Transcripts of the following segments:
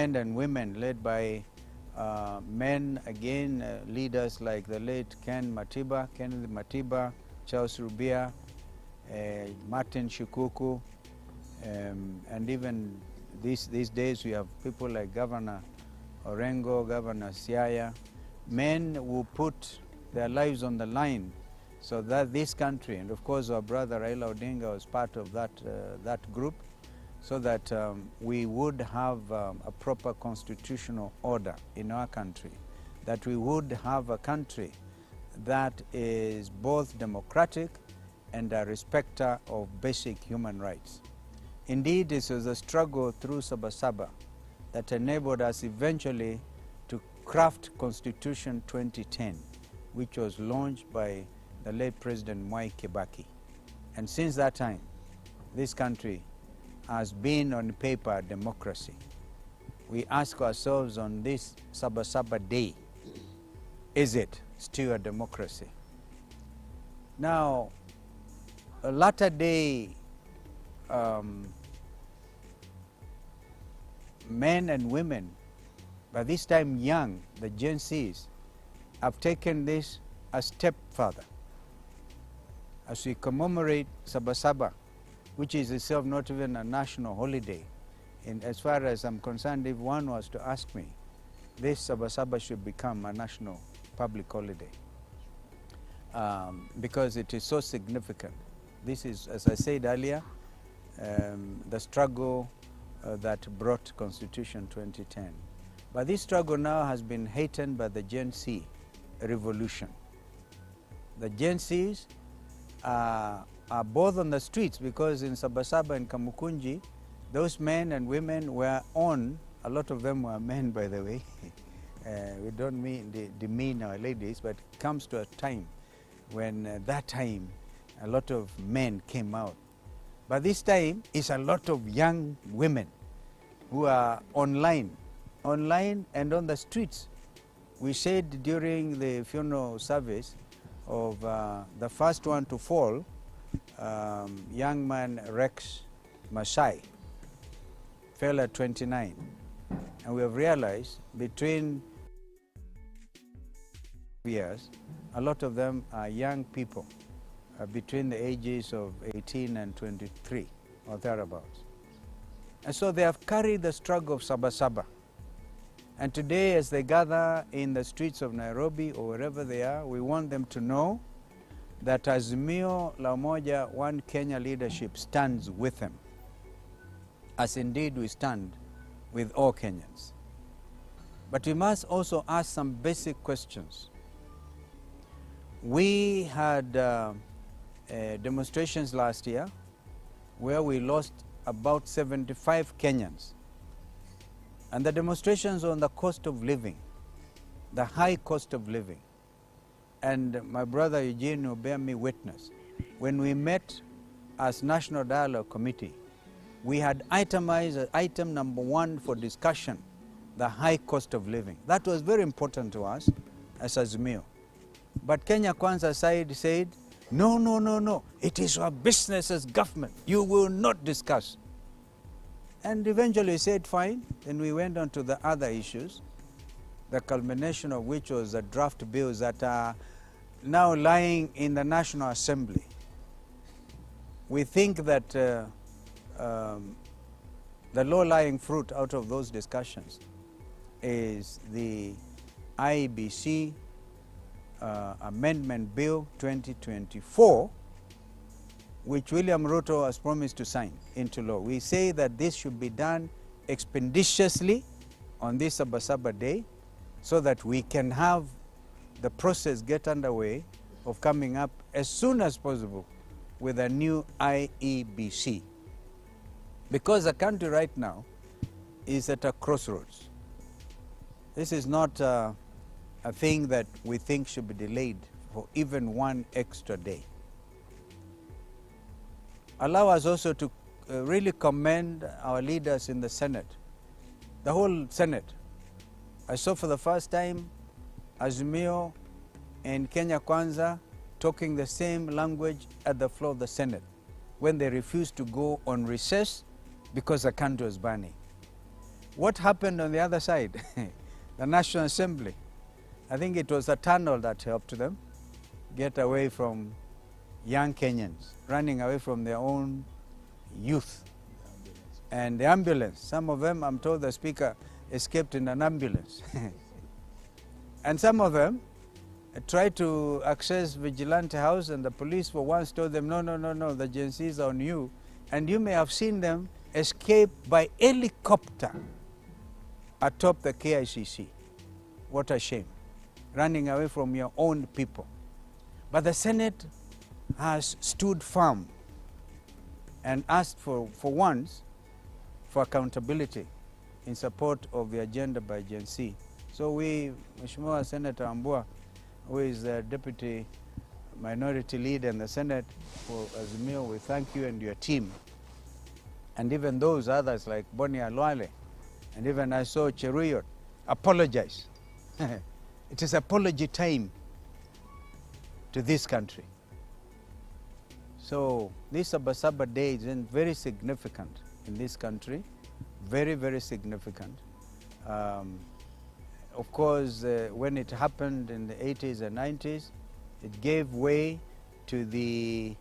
men and women led by men, again, leaders like the late Kennedy Matiba, Charles Rubia, Martin Shikuku, and even these days we have people like Governor Orengo, Governor Siaya, men who put their lives on the line so that this country, and of course our brother Raila Odinga was part of that group, so that we would have a proper constitutional order in our country, that we would have a country that is both democratic and a respecter of basic human rights. Indeed, this was a struggle through Saba Saba that enabled us eventually to craft Constitution 2010, which was launched by the late President Mwai Kibaki. And since that time, this country has been on paper a democracy. We ask ourselves on this Saba Saba day, is it still a democracy? Now, a latter day men and women, by this time young, the Gen Zs, have taken this a step further. As we commemorate Saba Saba, which is itself not even a national holiday, and as far as I'm concerned, if one was to ask me, this Saba Saba should become a national public holiday because it is so significant. This is, as I said earlier, the struggle that brought Constitution 2010. But this struggle now has been heightened by the Gen Z revolution. The Gen Zs are both on the streets, because in Saba Saba and Kamukunji, those men and women were on, a lot of them were men, by the way. We don't mean demean our ladies, but it comes to a time when that time a lot of men came out. But this time it's a lot of young women who are online and on the streets. We said during the funeral service of the first one to fall, young man Rex Masai, fell at 29. And we have realized between years, a lot of them are young people between the ages of 18 and 23 or thereabouts. And so they have carried the struggle of Saba Saba. And today, as they gather in the streets of Nairobi or wherever they are, we want them to know that Azimio la Umoja One Kenya leadership stands with them, as indeed we stand with all Kenyans. But we must also ask some basic questions. We had demonstrations last year where we lost about 75 Kenyans. And the demonstrations on the cost of living, the high cost of living. And my brother Eugene will bear me witness. When we met as National Dialogue Committee, we had itemized as item number 1 for discussion, the high cost of living. That was very important to us as Azimio. But Kenya Kwanza side said, no, it is our business as government. You will not discuss. And eventually we said, fine. Then we went on to the other issues, the culmination of which was the draft bills that are now lying in the National Assembly. We think that the low-lying fruit out of those discussions is the IEBC Amendment Bill 2024, which William Ruto has promised to sign into law. We say that this should be done expeditiously on this Saba Saba day so that we can have the process get underway of coming up as soon as possible with a new IEBC. Because the country right now is at a crossroads. This is not a thing that we think should be delayed for even one extra day. Allow us also to really commend our leaders in the Senate, the whole Senate. I saw for the first time Azimio and Kenya Kwanza talking the same language at the floor of the Senate when they refused to go on recess because the country was burning. What happened on the other side? The National Assembly. I think it was a tunnel that helped them get away from young Kenyans, running away from their own youth. And the ambulance, some of them, I'm told the speaker, escaped in an ambulance. And some of them tried to access Vigilante House, and the police for once told them, no, the Gen Zs are on you. And you may have seen them escape by helicopter atop the KICC. What a shame, running away from your own people. But the Senate has stood firm and asked for once for accountability in support of the agenda by Gen Z. So we, Mheshimiwa Senator Ambua, who is the Deputy Minority Leader in the Senate for Azimio, we thank you and your team. And even those others like Boni Alwale, and even I saw Cheruyot, apologize. It is apology time to this country. So this Saba Saba Day is very significant in this country, very, very significant. Of course, when it happened in the 80s and 90s, it gave way to the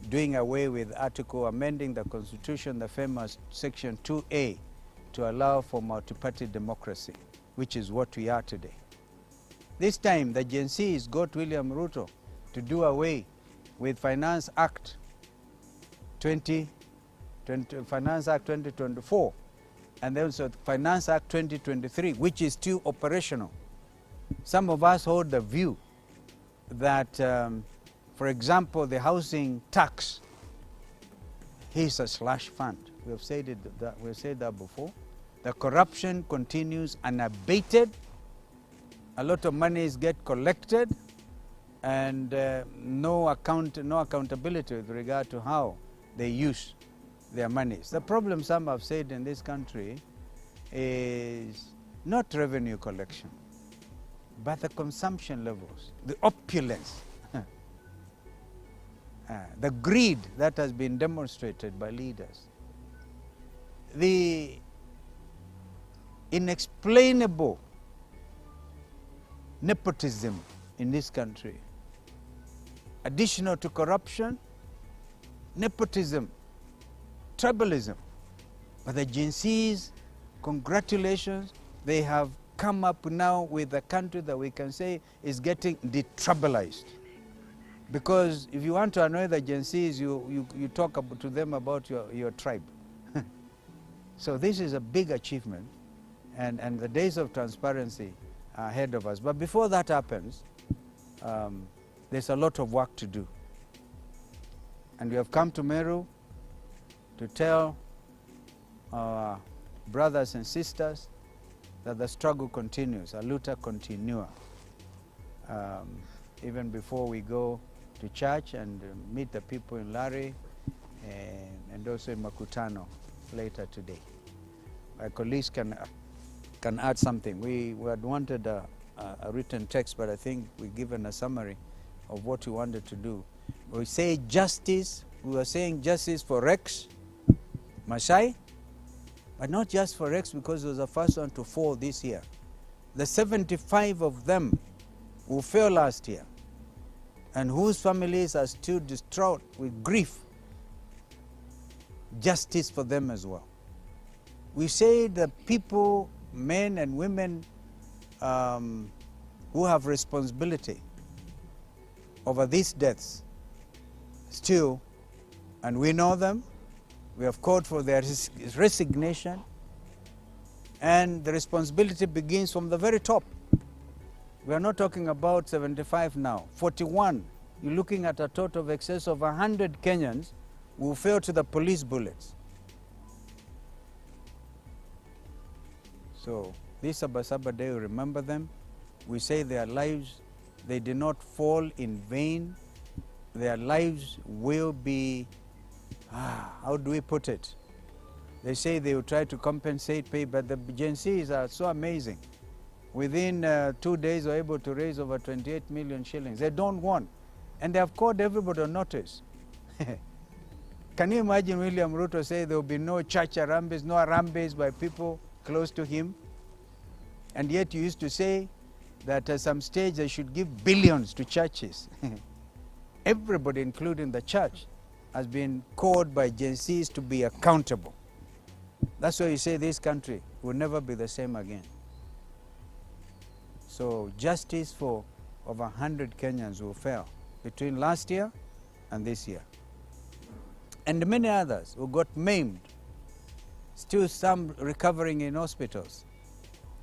doing away with amending the Constitution, the famous Section 2A, to allow for multi-party democracy, which is what we are today. This time, the Gen Zs got William Ruto to do away with Finance Act 2024, and then also Finance Act 2023, which is still operational. Some of us hold the view that, for example, the housing tax is a slush fund. We have said that before. The corruption continues unabated. A lot of monies get collected, and no accountability with regard to how they use their monies. The problem, some have said, in this country is not revenue collection, but the consumption levels, the opulence, the greed that has been demonstrated by leaders, the inexplainable nepotism in this country. Additional to corruption, nepotism, tribalism. But the Gen Zs, congratulations, they have come up now with a country that we can say is getting detribalized. Because if you want to annoy the Gen Zs, you talk to them about your tribe. So this is a big achievement, and the days of transparency are ahead of us. But before that happens, there's a lot of work to do. And we have come to Meru to tell our brothers and sisters that the struggle continues, a luta continua. Even before we go to church and meet the people in Lari and also in Makutano later today. My colleagues can add something. We had wanted a written text, but I think we've given a summary of what we wanted to do. We say justice, we were saying justice for Rex Masai, but not just for Rex, because it was the first one to fall this year. The 75 of them who fell last year and whose families are still distraught with grief, justice for them as well. We say the people, men and women who have responsibility over these deaths still, and we know them, we have called for their resignation, and the responsibility begins from the very top. We are not talking about 75 now, 41. You're looking at a total of excess of 100 Kenyans who fell to the police bullets. So this Saba Saba Day, we remember them. We say their lives, they did not fall in vain. Their lives will be, how do we put it? They say they will try to compensate, pay, but the Gen Zs are so amazing. Within 2 days, they were able to raise over 28 million shillings. They don't want, and they have called everybody on notice. Can you imagine William Ruto say there will be no church Harambes, no Harambes by people close to him? And yet you used to say that at some stage they should give billions to churches. Everybody, including the church, has been called by Gen Zs to be accountable. That's why you say this country will never be the same again. So justice for over 100 Kenyans will fail between last year and this year. And many others who got maimed, still some recovering in hospitals,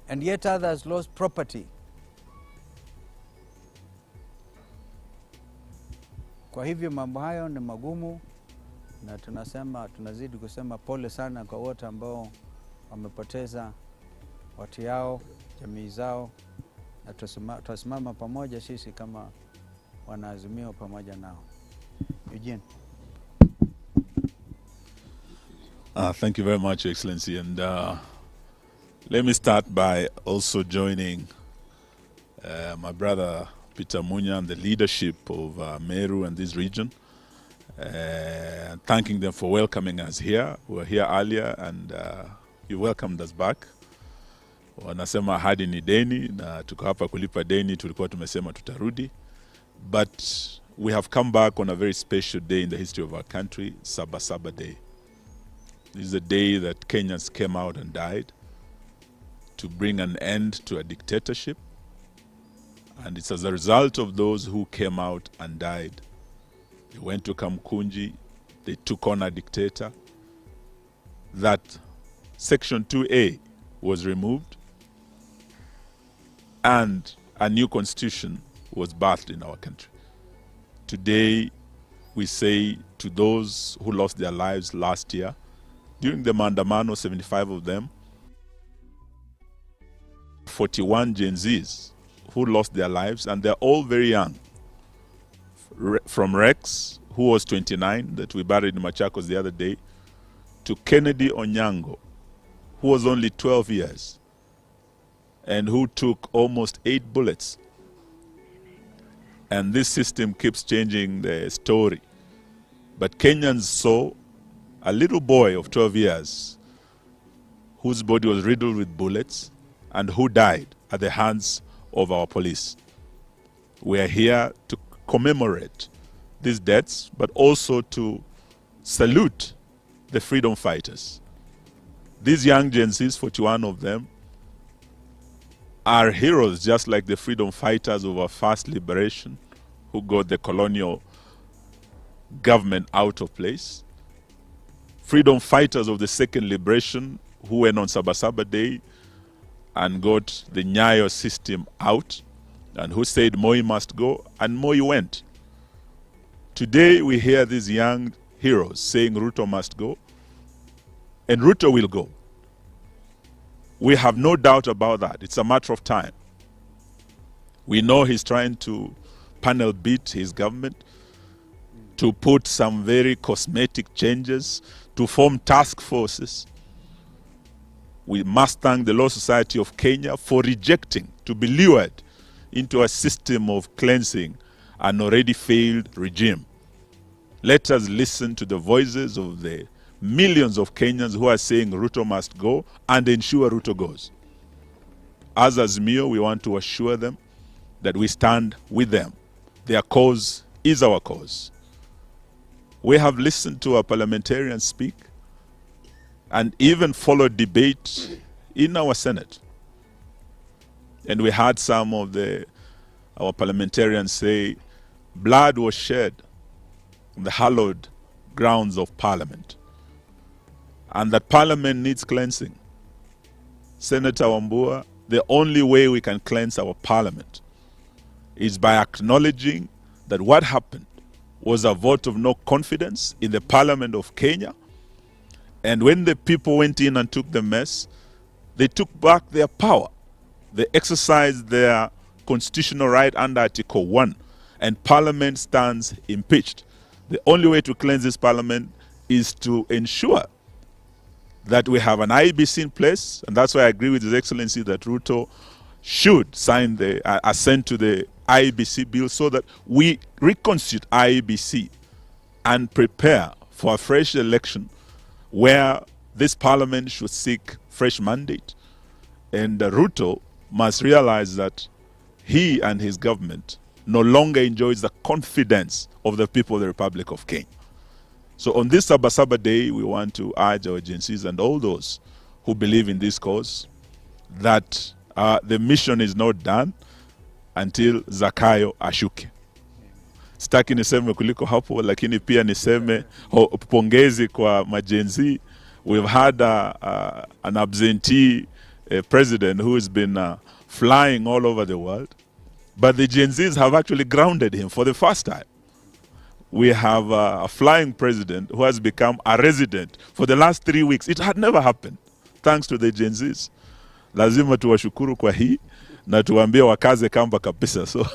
and yet others lost property. Kwa hivyo mambo hayo ni magumu, na tunazidi kusema pole sana kwa wote ambao wamepoteza watu yao, jamii zao, na tutasimama pamoja sisi kama wanaazimio pamoja nao. Eugene. Thank you very much, Your Excellency. And let me start by also joining my brother Peter Munya and the leadership of Meru and this region, thanking them for welcoming us here. We were here earlier and you welcomed us back. Wanasema hadi ni deni na tuko hapa kulipa deni, tulikuwa tumesema tutarudi. But we have come back on a very special day in the history of our country, Saba Saba Day. This is a day that Kenyans came out and died to bring an end to a dictatorship. And it's as a result of those who came out and died. They went to Kamkunji, they took on a dictator, that Section 2A was removed and a new constitution was birthed in our country. Today, we say to those who lost their lives last year, during the Maandamano, 75 of them, 41 Gen Zs who lost their lives, and they're all very young. From Rex, who was 29, that we buried in Machakos the other day, to Kennedy Onyango, who was only 12 years, and who took almost 8 bullets. And this system keeps changing the story. But Kenyans saw a little boy of 12 years whose body was riddled with bullets and who died at the hands of our police. We are here to commemorate these deaths, but also to salute the freedom fighters. These young Gen Zs, 41 of them, are heroes just like the freedom fighters of our first liberation who got the colonial government out of place. Freedom fighters of the second liberation who went on Saba Saba Day and got the Nyayo system out, and who said Moi must go, and Moi went. Today we hear these young heroes saying Ruto must go, and Ruto will go. We have no doubt about that. It's a matter of time. We know he's trying to panel beat his government, to put some very cosmetic changes, to form task forces. We must thank the Law Society of Kenya for rejecting to be lured into a system of cleansing an already failed regime. Let us listen to the voices of the millions of Kenyans who are saying Ruto must go and ensure Ruto goes. As Azimio, we want to assure them that we stand with them. Their cause is our cause. We have listened to our parliamentarians speak and even followed debate in our Senate. And we heard some of our parliamentarians say, blood was shed on the hallowed grounds of Parliament, and that Parliament needs cleansing. Senator Wambua, the only way we can cleanse our Parliament is by acknowledging that what happened was a vote of no confidence in the Parliament of Kenya. And when the people went in and took the mess, they took back their power. They exercised their constitutional right under Article 1, and Parliament stands impeached. The only way to cleanse this Parliament is to ensure that we have an IEBC in place, and that's why I agree with His Excellency that Ruto should sign assent to the IEBC bill so that we reconstitute IEBC and prepare for a fresh election where this parliament should seek fresh mandate. And Ruto must realize that he and his government no longer enjoys the confidence of the people of the Republic of Kenya. So on this Saba Saba day, we want to urge our agencies and all those who believe in this cause that the mission is not done until Zakayo ashuke. Sitaki niseme kuliko hapo, lakini pia niseme pongezi kwa majenzi. We've had an absentee president who has been flying all over the world, but the Gen Zs have actually grounded him for the first time. We have a flying president who has become a resident for the last 3 weeks. It had never happened, thanks to the Gen Zs. Lazima tuwashukuru kwa hii na tuambie wakaze kamba kabisa. So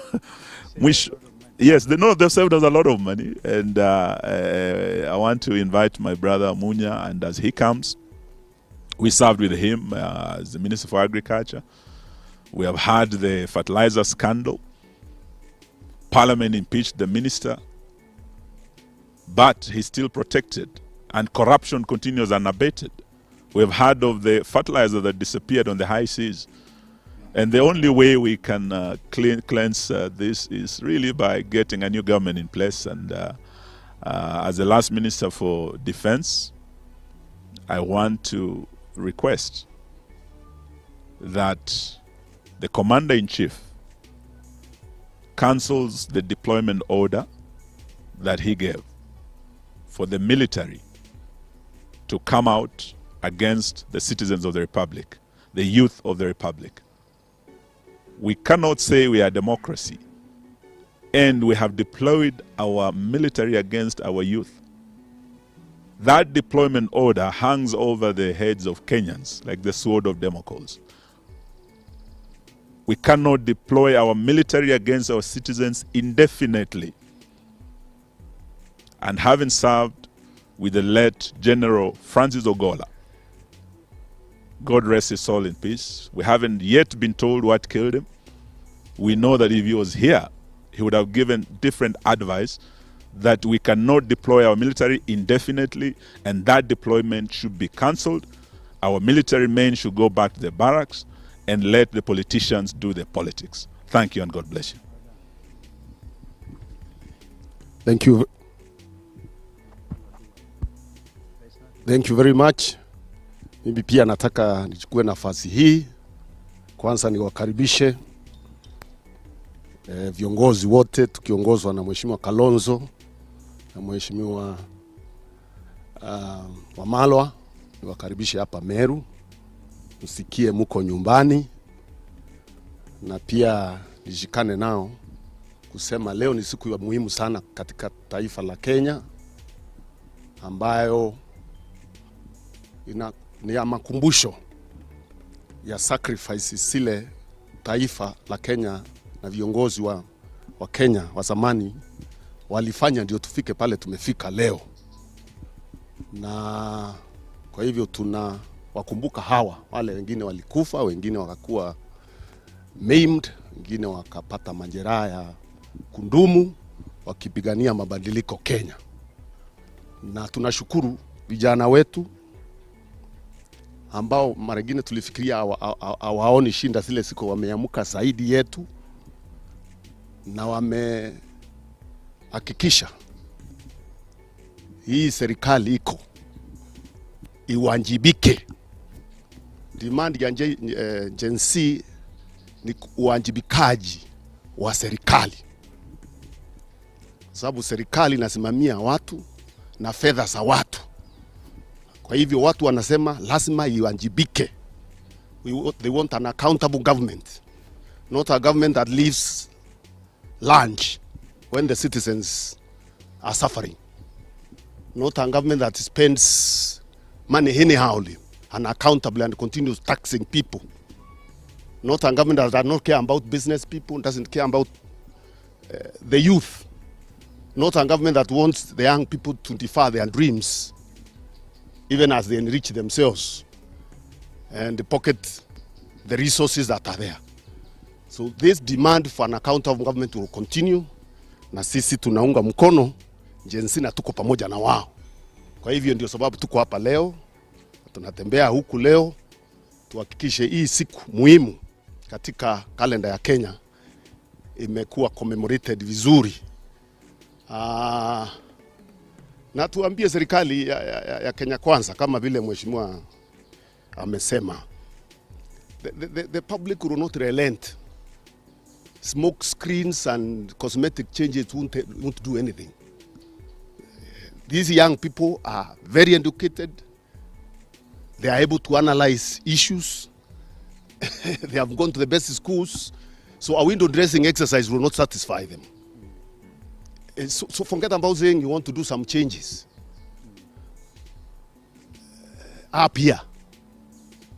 mwisho, yes, they've saved us a lot of money, and I want to invite my brother Munya, and as he comes, we served with him as the Minister for Agriculture. We have had the fertilizer scandal. Parliament impeached the minister, but he's still protected, and corruption continues unabated. We've heard of the fertilizer that disappeared on the high seas. And the only way we can cleanse this is really by getting a new government in place. And as the last Minister for Defense, I want to request that the Commander-in-Chief cancels the deployment order that he gave for the military to come out against the citizens of the Republic, the youth of the Republic. We cannot say we are a democracy and we have deployed our military against our youth. That deployment order hangs over the heads of Kenyans like the sword of Damocles. We cannot deploy our military against our citizens indefinitely. And having served with the late General Francis Ogola, God rest his soul in peace, we haven't yet been told what killed him. We know that if he was here, he would have given different advice that we cannot deploy our military indefinitely, and that deployment should be cancelled. Our military men should go back to the barracks and let the politicians do the politics. Thank you and God bless you. Thank you. Thank you very much. Mimi pia nataka nichukue nafasi hii kwanza niwakaribishe viongozi wote tukiongozwa na Mheshimiwa Kalonzo na Mheshimiwa Wamalwa. Niwakaribishe hapa Meru, msikie muko nyumbani, na pia nishikane nao kusema leo ni siku ya muhimu sana katika taifa la Kenya, ambayo ni ya makumbusho ya sacrifice sile taifa la Kenya na viongozi wa Kenya wa zamani walifanya ndio tufike pale tumefika leo. Na kwa hivyo tuna wakumbuka hawa, wale wengine walikufa, wengine wakakuwa maimed, wengine wakapata majeraha ya kundumu wakipigania mabadiliko Kenya. Na tunashukuru vijana wetu ambao mara nyingine tulifikiria hawaoni shinda zile siku, wameamuka zaidi yetu na wamehakikisha hii serikali iko iwajibike. Demand ya Gen Z ni uwajibikaji wa serikali, sababu serikali inasimamia watu na fedha za watu. Kwa hivyo watu wanasema lazima iwajibike. They want an accountable government, not a government that leaves lunch when the citizens are suffering, not a government that spends money anyhowly, unaccountably, and continues taxing people, not a government that does not care about business people, doesn't care about the youth, not a government that wants the young people to defer their dreams even as they enrich themselves and pocket the resources that are there. So this demand for an accountable government will continue, na sisi tunaunga mkono Gen Z na tuko pamoja na wao. Kwa hivyo ndio sababu tuko hapa leo, tunatembea huku leo, tuhakikishe hii siku muhimu katika kalenda ya Kenya imekuwa commemorated vizuri. Na tuambie serikali ya Kenya Kwanza, kama vile mheshimiwa amesema, the public will not relent. Smoke screens and cosmetic changes won't do anything. These young people are very educated. They are able to analyze issues. They have gone to the best schools. So a window dressing exercise will not satisfy them. So forget about saying you want to do some changes. Up here,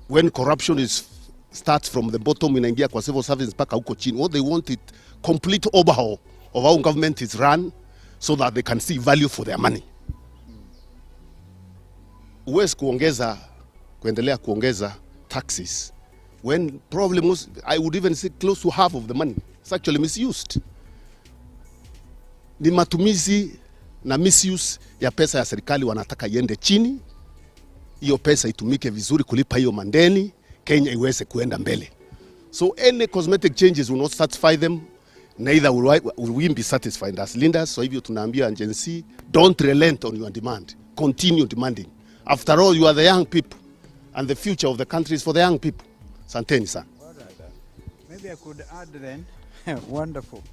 when corruption starts from the bottom, inaingia kwa civil service mpaka huko chini, what they want is complete overhaul of how government is run so that they can see value for their money. Uwezi kuendelea kuongeza taxes when problem was, I would even say close to half of the money is actually misused. Ni matumizi na misuse ya pesa ya serikali wanataka iende chini, hiyo pesa itumike vizuri kulipa hiyo mandeni, Kenya iweze kuenda mbele. So any cosmetic changes will not satisfy them, neither will we be satisfied as leaders. So hivyo tunaambia agency, don't relent on your demand, continue demanding. After all, you are the young people, and the future of the country is for the young people. Santeni sana. Maybe I could add then, wonderful.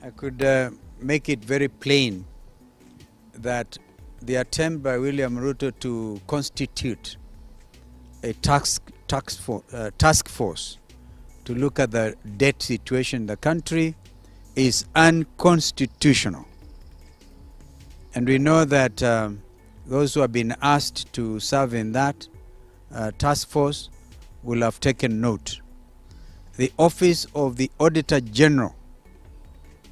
I could make it very plain that the attempt by William Ruto to constitute a task force to look at the debt situation in the country is unconstitutional. And we know that those who have been asked to serve in that task force will have taken note. The office of the Auditor General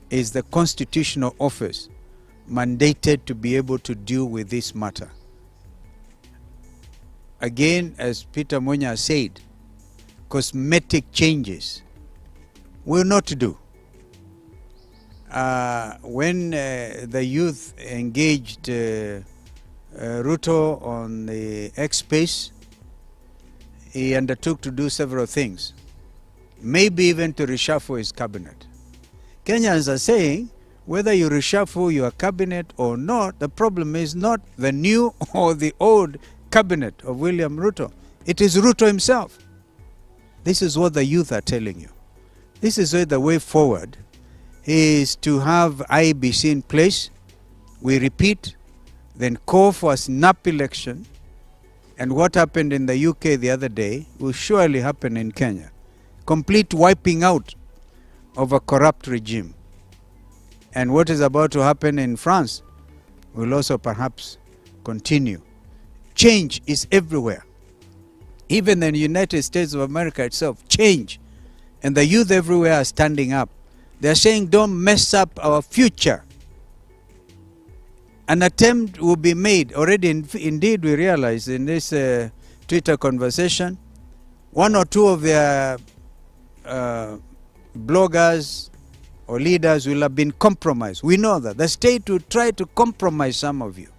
is the constitutional office mandated to be able to deal with this matter. Again, as Peter Munya said, cosmetic changes will not do. When the youth engaged Ruto on the X space, he undertook to do several things, maybe even to reshuffle his cabinet. Kenyans are saying, whether you reshuffle your cabinet or not, the problem is not the new or the old cabinet of William Ruto. It is Ruto himself. This is what the youth are telling you. This is where the way forward is to have IEBC in place. We repeat, then call for a snap election. And what happened in the UK the other day will surely happen in Kenya. Complete wiping out of a corrupt regime. And what is about to happen in France will also perhaps continue. Change is everywhere. Even in the United States of America itself, change. And the youth everywhere are standing up. They're saying, don't mess up our future. An attempt will be made. Already, indeed, we realize in this Twitter conversation, one or two of their bloggers or leaders will have been compromised. We know that. The state will try to compromise some of you.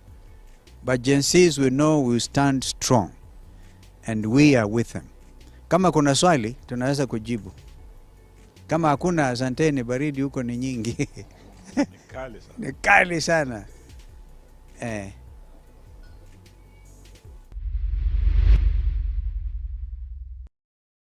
But Gen Zs, we know, will stand strong. And we are with them. Kama kuna swali, tunaweza kujibu. Kama hakuna, asanteni, baridi huko ni nyingi. Ni kali sana.